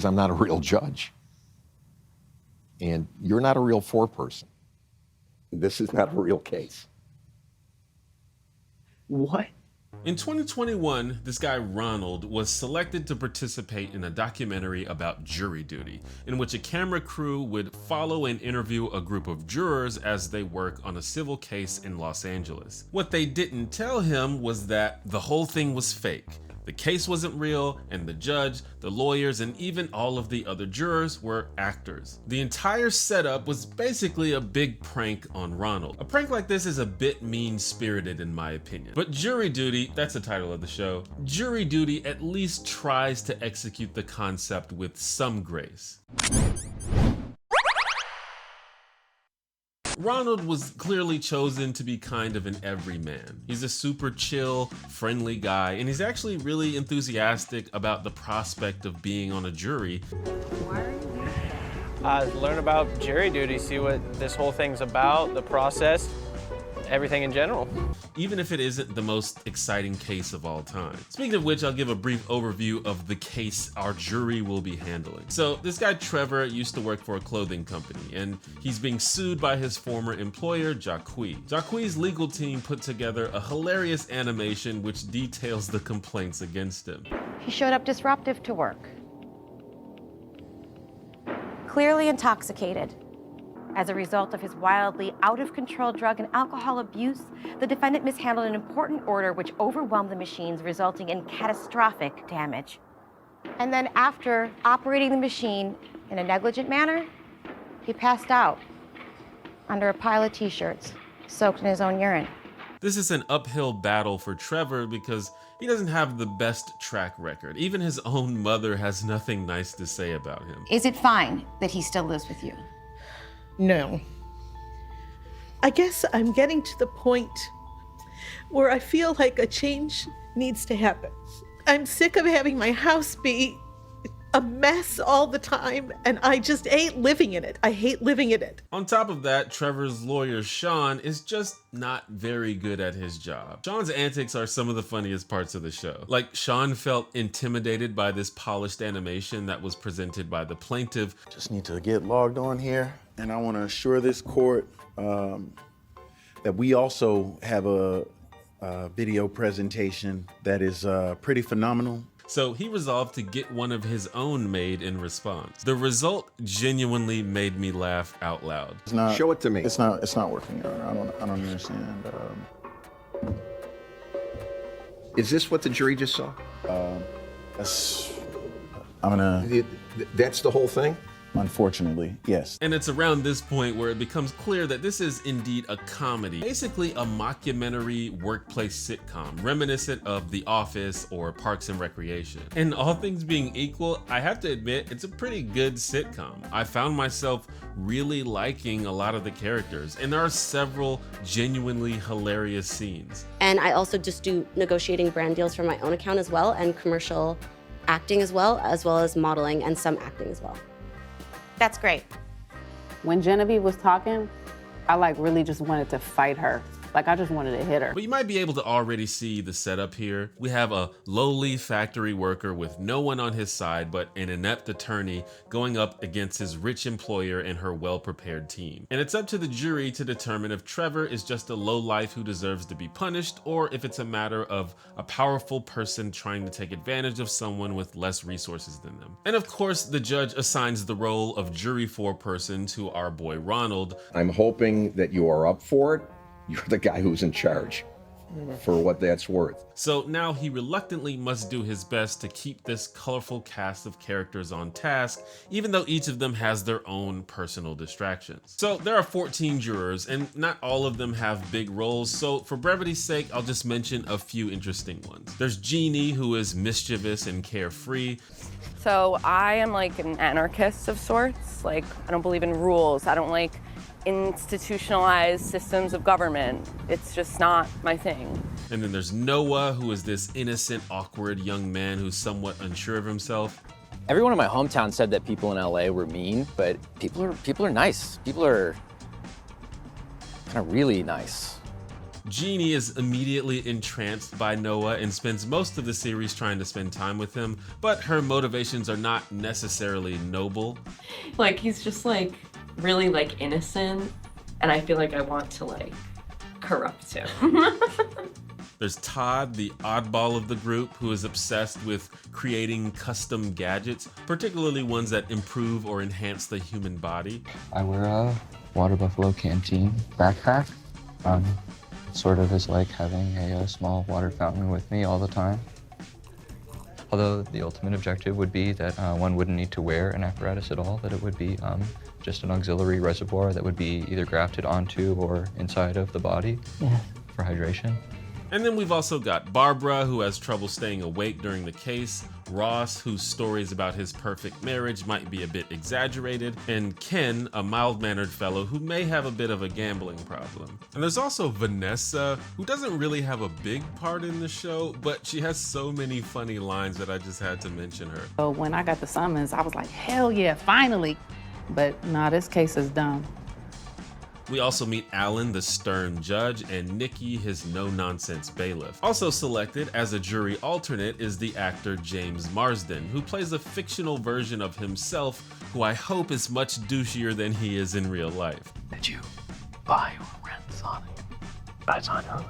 because I'm not a real judge. And you're not a real foreperson. This is not a real case. What? In 2021, this guy Ronald was selected to participate in a documentary about jury duty, in which a camera crew would follow and interview a group of jurors as they work on a civil case in Los Angeles. What they didn't tell him was that the whole thing was fake. The case wasn't real, and the judge, the lawyers, and even all of the other jurors were actors. The entire setup was basically a big prank on Ronald. A prank like this is a bit mean-spirited in my opinion. But Jury Duty, that's the title of the show, Jury Duty at least tries to execute the concept with some grace. Ronald was clearly chosen to be kind of an everyman. He's a super chill, friendly guy, and he's actually really enthusiastic about the prospect of being on a jury. Learn about jury duty, see what this whole thing's about, the process, everything in general. Even if it isn't the most exciting case of all time. Speaking of which, I'll give a brief overview of the case our jury will be handling. So this guy Trevor used to work for a clothing company, and he's being sued by his former employer, Jacques. Jacques' legal team put together a hilarious animation which details the complaints against him. He showed up disruptive to work. Clearly intoxicated. As a result of his wildly out-of-control drug and alcohol abuse, the defendant mishandled an important order which overwhelmed the machines, resulting in catastrophic damage. And then after operating the machine in a negligent manner, he passed out under a pile of t-shirts, soaked in his own urine. This is an uphill battle for Trevor because he doesn't have the best track record. Even his own mother has nothing nice to say about him. Is it fine that he still lives with you? No. I guess I'm getting to the point where I feel like a change needs to happen. I'm sick of having my house be a mess all the time, and I just hate living in it. I hate living in it. On top of that, Trevor's lawyer, Sean, is just not very good at his job. Sean's antics are some of the funniest parts of the show. Like, Sean felt intimidated by this polished animation that was presented by the plaintiff. Just need to get logged on here, and I want to assure this court that we also have a video presentation that is pretty phenomenal. So he resolved to get one of his own made in response. The result genuinely made me laugh out loud. Show it to me. It's not working. I don't understand. Is this what the jury just saw? That's the whole thing? Unfortunately, yes. And it's around this point where it becomes clear that this is indeed a comedy, basically a mockumentary workplace sitcom, reminiscent of The Office or Parks and Recreation. And all things being equal, I have to admit, it's a pretty good sitcom. I found myself really liking a lot of the characters, and there are several genuinely hilarious scenes. And I also just do negotiating brand deals for my own account as well, and commercial acting as well as modeling and some acting as well. That's great. When Genevieve was talking, I really just wanted to fight her. I just wanted to hit her. But you might be able to already see the setup here. We have a lowly factory worker with no one on his side but an inept attorney going up against his rich employer and her well-prepared team. And it's up to the jury to determine if Trevor is just a lowlife who deserves to be punished, or if it's a matter of a powerful person trying to take advantage of someone with less resources than them. And of course, the judge assigns the role of jury foreperson to our boy Ronald. I'm hoping that you are up for it. You're the guy who's in charge, for what that's worth. So now he reluctantly must do his best to keep this colorful cast of characters on task, even though each of them has their own personal distractions. So there are 14 jurors, and not all of them have big roles, so for brevity's sake, I'll just mention a few interesting ones. There's Jeannie, who is mischievous and carefree. So I am an anarchist of sorts. I don't believe in rules. I don't like institutionalized systems of government. It's just not my thing. And then there's Noah, who is this innocent, awkward young man who's somewhat unsure of himself. Everyone in my hometown said that people in LA were mean, but people are nice. People are kind of really nice. Jeannie is immediately entranced by Noah and spends most of the series trying to spend time with him, but her motivations are not necessarily noble. Like, he's just like really like innocent, and I feel like I want to like corrupt him. There's Todd, the oddball of the group, who is obsessed with creating custom gadgets, particularly ones that improve or enhance the human body. I wear a Water Buffalo canteen backpack. Sort of is like having a small water fountain with me all the time. Although the ultimate objective would be that one wouldn't need to wear an apparatus at all, that it would be just an auxiliary reservoir that would be either grafted onto or inside of the body for hydration. And then we've also got Barbara, who has trouble staying awake during the case, Ross, whose stories about his perfect marriage might be a bit exaggerated, and Ken, a mild-mannered fellow who may have a bit of a gambling problem. And there's also Vanessa, who doesn't really have a big part in the show, but she has so many funny lines that I just had to mention her. So when I got the summons, I was like, hell yeah, finally. But nah, this case is dumb. We also meet Alan, the stern judge, and Nikki, his no-nonsense bailiff. Also selected as a jury alternate is the actor James Marsden, who plays a fictional version of himself, who I hope is much douchier than he is in real life. Did you buy or rent Sonic? It's on Hulu.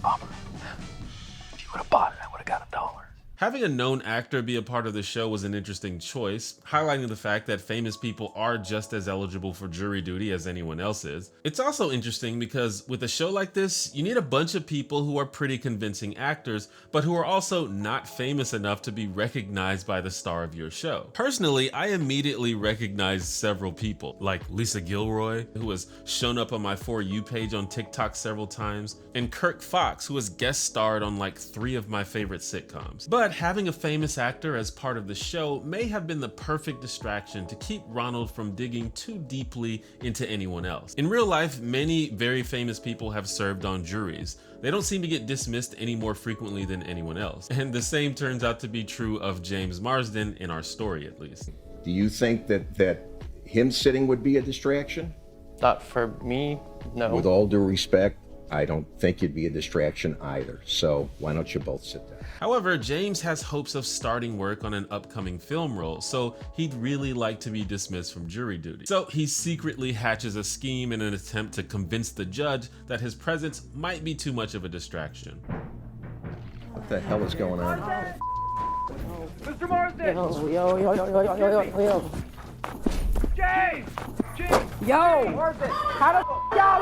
Bummer. If you would have bought it, I would have got $1. Having a known actor be a part of the show was an interesting choice, highlighting the fact that famous people are just as eligible for jury duty as anyone else is. It's also interesting because with a show like this, you need a bunch of people who are pretty convincing actors, but who are also not famous enough to be recognized by the star of your show. Personally, I immediately recognized several people, like Lisa Gilroy, who has shown up on my For You page on TikTok several times, and Kirk Fox, who has guest starred on like 3 of my favorite sitcoms. But having a famous actor as part of the show may have been the perfect distraction to keep Ronald from digging too deeply into anyone else. In real life, many very famous people have served on juries. They don't seem to get dismissed any more frequently than anyone else. And the same turns out to be true of James Marsden in our story, at least. Do you think that him sitting would be a distraction? Not for me, no. With all due respect, I don't think it'd be a distraction either. So why don't you both sit down? However, James has hopes of starting work on an upcoming film role, so he'd really like to be dismissed from jury duty. So he secretly hatches a scheme in an attempt to convince the judge that his presence might be too much of a distraction. What the hell is going on? Mr. Marsden! Yo. James! Yo, how y'all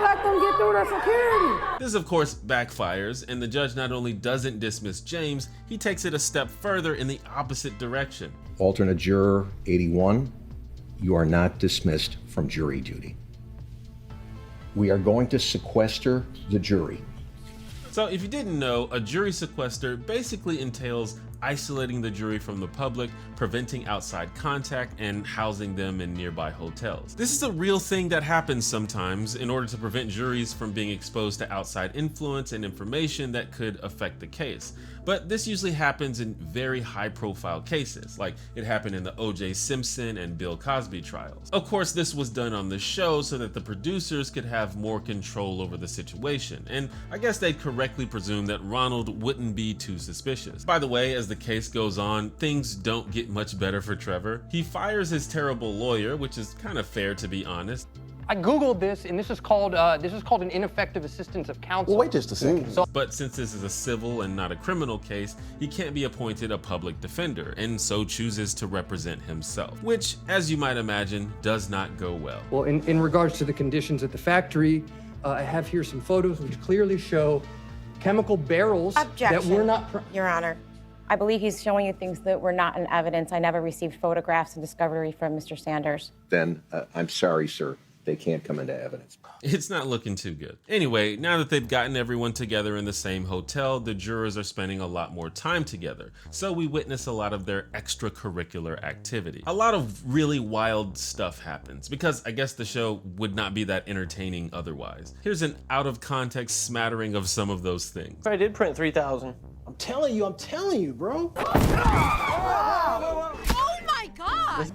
let them get through the security? This of course backfires, and the judge not only doesn't dismiss James, he takes it a step further in the opposite direction. Alternate juror 81, you are not dismissed from jury duty. We are going to sequester the jury. So if you didn't know, a jury sequester basically entails isolating the jury from the public, preventing outside contact, and housing them in nearby hotels. This is a real thing that happens sometimes in order to prevent juries from being exposed to outside influence and information that could affect the case. But this usually happens in very high-profile cases, like it happened in the O.J. Simpson and Bill Cosby trials. Of course, this was done on the show so that the producers could have more control over the situation, and I guess they'd correctly presume that Ronald wouldn't be too suspicious. By the way, as the case goes on, things don't get much better for Trevor. He fires his terrible lawyer, which is kind of fair to be honest. I Googled this, and this is called an ineffective assistance of counsel. Well, wait just a second. But since this is a civil and not a criminal case, he can't be appointed a public defender, and so chooses to represent himself, which, as you might imagine, does not go well. Well, in regards to the conditions at the factory, I have here some photos which clearly show chemical barrels that were not... Your Honor. I believe he's showing you things that were not in evidence. I never received photographs and discovery from Mr. Sanders. Then I'm sorry, sir. They can't come into evidence. It's not looking too good. Anyway, now that they've gotten everyone together in the same hotel, the jurors are spending a lot more time together. So we witness a lot of their extracurricular activity. A lot of really wild stuff happens because I guess the show would not be that entertaining otherwise. Here's an out of context smattering of some of those things. I did print 3,000. I'm telling you, bro. Oh my God!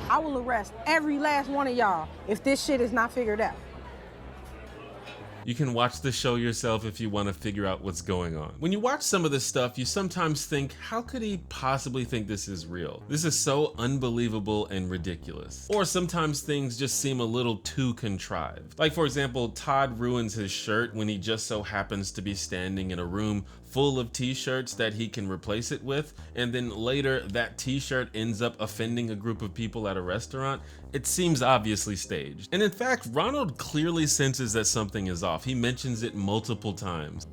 I will arrest every last one of y'all if this shit is not figured out. You can watch the show yourself if you want to figure out what's going on. When you watch some of this stuff, you sometimes think, how could he possibly think this is real? This is so unbelievable and ridiculous. Or sometimes things just seem a little too contrived. Like for example, Todd ruins his shirt when he just so happens to be standing in a room full of t-shirts that he can replace it with, and then later that t-shirt ends up offending a group of people at a restaurant. It seems obviously staged. And in fact, Ronald clearly senses that something is off. He mentions it multiple times.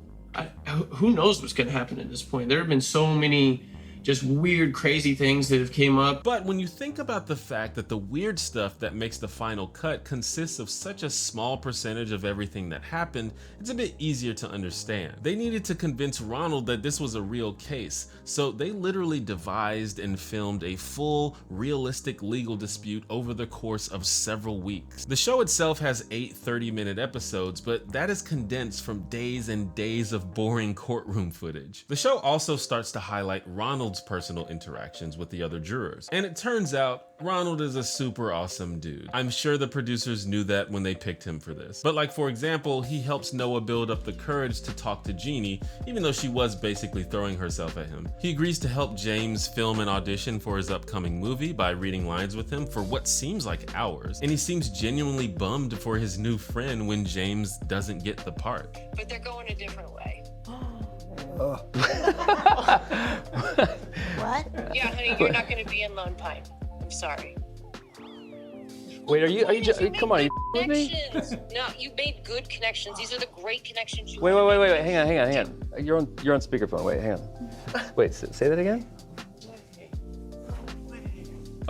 Who knows what's gonna happen at this point? There have been so many just weird, crazy things that have came up. But when you think about the fact that the weird stuff that makes the final cut consists of such a small percentage of everything that happened, it's a bit easier to understand. They needed to convince Ronald that this was a real case, so they literally devised and filmed a full, realistic legal dispute over the course of several weeks. The show itself has 8 30-minute episodes, but that is condensed from days and days of boring courtroom footage. The show also starts to highlight Ronald's personal interactions with the other jurors. And it turns out Ronald is a super awesome dude. I'm sure the producers knew that when they picked him for this. But like for example, he helps Noah build up the courage to talk to Jeannie, even though she was basically throwing herself at him. He agrees to help James film an audition for his upcoming movie by reading lines with him for what seems like hours. And he seems genuinely bummed for his new friend when James doesn't get the part. But they're going a different way. What? Yeah, honey, you're not going to be in Lone Pine. I'm sorry. Wait, are you come on, are you with me? Connections. No, you made good connections. These are the great connections you Wait, hang on. You're on speakerphone. Wait, hang on. Wait, say that again?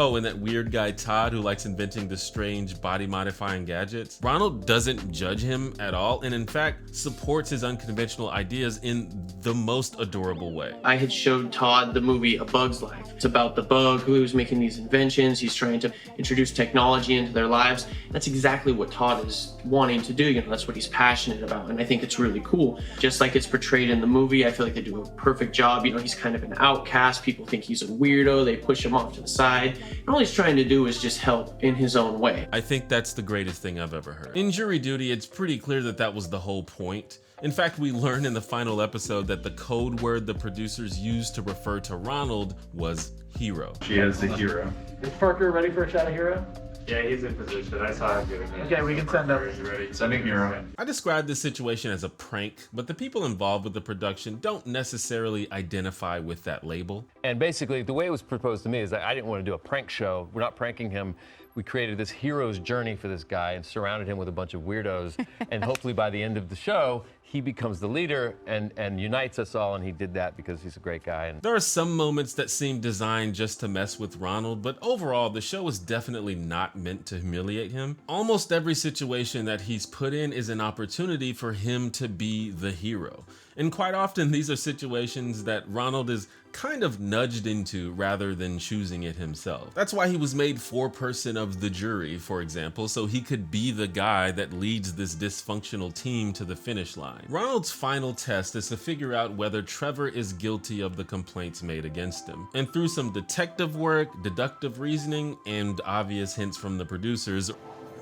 Oh, and that weird guy Todd who likes inventing the strange body-modifying gadgets. Ronald doesn't judge him at all, and in fact supports his unconventional ideas in the most adorable way. I had showed Todd the movie A Bug's Life. It's about the bug who was making these inventions. He's trying to introduce technology into their lives. That's exactly what Todd is wanting to do. You know, that's what he's passionate about, and I think it's really cool. Just like it's portrayed in the movie, I feel like they do a perfect job. You know, he's kind of an outcast. People think he's a weirdo. They push him off to the side. And all he's trying to do is just help in his own way. I think that's the greatest thing I've ever heard. In Jury Duty, it's pretty clear that that was the whole point. In fact, we learn in the final episode that the code word the producers used to refer to Ronald was hero. She is the hero. Is Parker ready for a shot of hero? Yeah, he's in position. I saw him doing it. Okay, we can send him. He's ready. Sending hero. I described this situation as a prank, but the people involved with the production don't necessarily identify with that label. And basically, the way it was proposed to me is that I didn't want to do a prank show. We're not pranking him. We created this hero's journey for this guy and surrounded him with a bunch of weirdos. And hopefully by the end of the show, he becomes the leader and unites us all, and he did that because he's a great guy. And there are some moments that seem designed just to mess with Ronald, but overall, the show is definitely not meant to humiliate him. Almost every situation that he's put in is an opportunity for him to be the hero. And quite often, these are situations that Ronald is kind of nudged into rather than choosing it himself. That's why he was made foreperson of the jury, for example, so he could be the guy that leads this dysfunctional team to the finish line. Ronald's final test is to figure out whether Trevor is guilty of the complaints made against him. And through some detective work, deductive reasoning, and obvious hints from the producers, I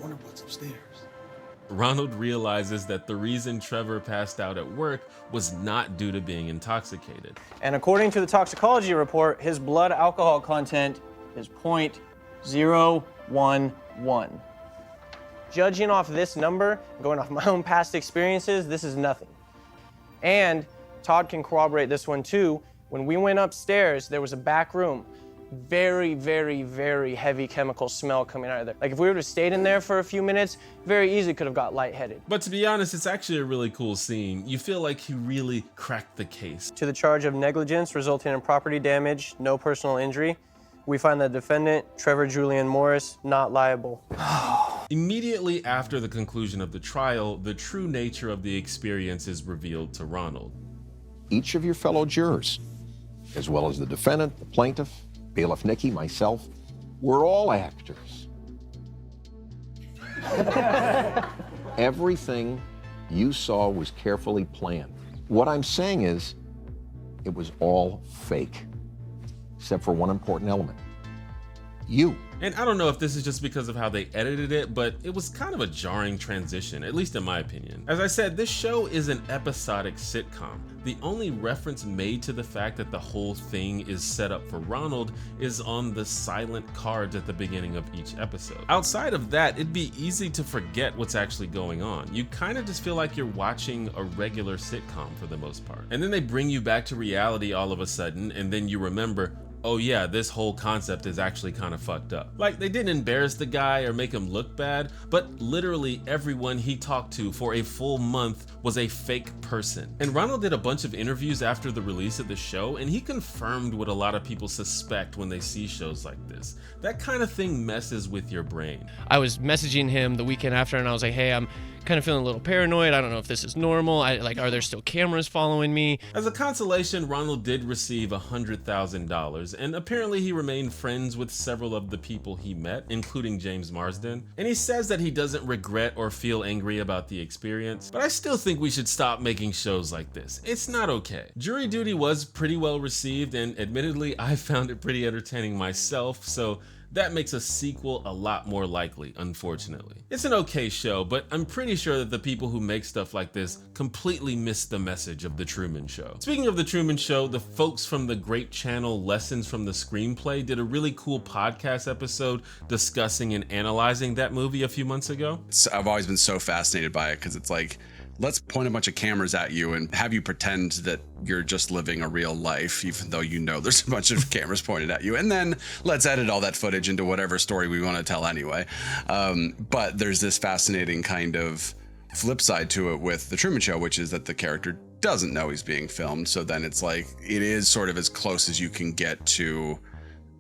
wonder what's upstairs. Ronald realizes that the reason Trevor passed out at work was not due to being intoxicated. And according to the toxicology report, his blood alcohol content is 0.011. Judging off this number, going off my own past experiences, this is nothing. And Todd can corroborate this one too. When we went upstairs, there was a back room. Very, very, very heavy chemical smell coming out of there. Like if we would have stayed in there for a few minutes, very easily could have got lightheaded. But to be honest, it's actually a really cool scene. You feel like he really cracked the case. To the charge of negligence resulting in property damage, no personal injury, we find the defendant, Trevor Julian Morris, not liable. Immediately after the conclusion of the trial, the true nature of the experience is revealed to Ronald. Each of your fellow jurors, as well as the defendant, the plaintiff, Bailiff Nikki, myself, we're all actors. Everything you saw was carefully planned. What I'm saying is, it was all fake, except for one important element. you. And I don't know if this is just because of how they edited it, but it was kind of a jarring transition, at least in my opinion. As I said, this show is an episodic sitcom. The only reference made to the fact that the whole thing is set up for Ronald is on the silent cards at the beginning of each episode. Outside of that, it'd be easy to forget what's actually going on. You kind of just feel like you're watching a regular sitcom for the most part. And then they bring you back to reality all of a sudden, and then you remember, oh yeah, this whole concept is actually kind of fucked up. Like, they didn't embarrass the guy or make him look bad, but literally everyone he talked to for a full month was a fake person. And Ronald did a bunch of interviews after the release of the show, and he confirmed what a lot of people suspect when they see shows like this. That kind of thing messes with your brain. I was messaging him the weekend after, and I was like, hey, I'm kind of feeling a little paranoid. I don't know if this is normal. Are there still cameras following me? As a consolation, Ronald did receive $100,000, and apparently he remained friends with several of the people he met, including James Marsden. And he says that he doesn't regret or feel angry about the experience, but I still think we should stop making shows like this. It's not okay. Jury Duty was pretty well received, and admittedly, I found it pretty entertaining myself, so that makes a sequel a lot more likely, unfortunately. It's an okay show, but I'm pretty sure that the people who make stuff like this completely miss the message of The Truman Show. Speaking of The Truman Show, the folks from the great channel Lessons from the Screenplay did a really cool podcast episode discussing and analyzing that movie a few months ago. I've always been so fascinated by it because it's like, let's point a bunch of cameras at you and have you pretend that you're just living a real life, even though you know there's a bunch of cameras pointed at you. And then let's edit all that footage into whatever story we want to tell anyway. But there's this fascinating kind of flip side to it with The Truman Show, which is that the character doesn't know he's being filmed. So then it's like, it is sort of as close as you can get to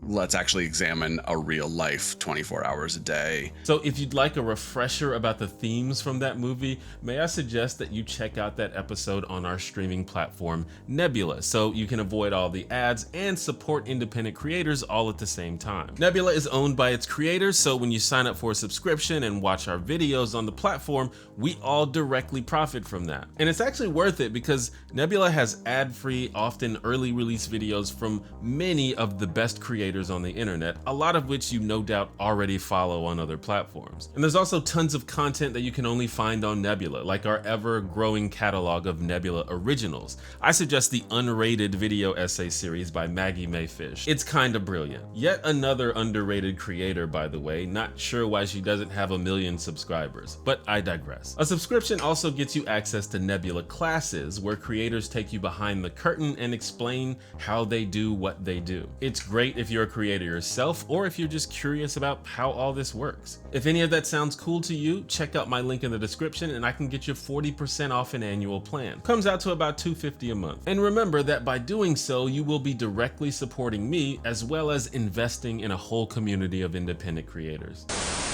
let's actually examine a real life 24 hours a day. So if you'd like a refresher about the themes from that movie, may I suggest that you check out that episode on our streaming platform, Nebula, so you can avoid all the ads and support independent creators all at the same time. Nebula is owned by its creators, so when you sign up for a subscription and watch our videos on the platform, we all directly profit from that. And it's actually worth it because Nebula has ad-free, often early release videos from many of the best creators on the internet, a lot of which you no doubt already follow on other platforms. And there's also tons of content that you can only find on Nebula, like our ever-growing catalog of Nebula originals. I suggest the unrated video essay series by Maggie Mayfish. It's kinda brilliant. Yet another underrated creator, by the way, not sure why she doesn't have 1 million subscribers, but I digress. A subscription also gets you access to Nebula classes, where creators take you behind the curtain and explain how they do what they do. It's great if you're a creator yourself, or if you're just curious about how all this works. If any of that sounds cool to you, check out my link in the description and I can get you 40% off an annual plan. Comes out to about $250 a month. And remember that by doing so, you will be directly supporting me as well as investing in a whole community of independent creators.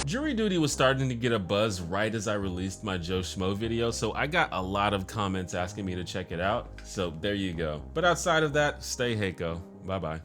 Jury Duty was starting to get a buzz right as I released my Joe Schmo video, so I got a lot of comments asking me to check it out, so there you go. But outside of that, stay Heiko. Bye bye.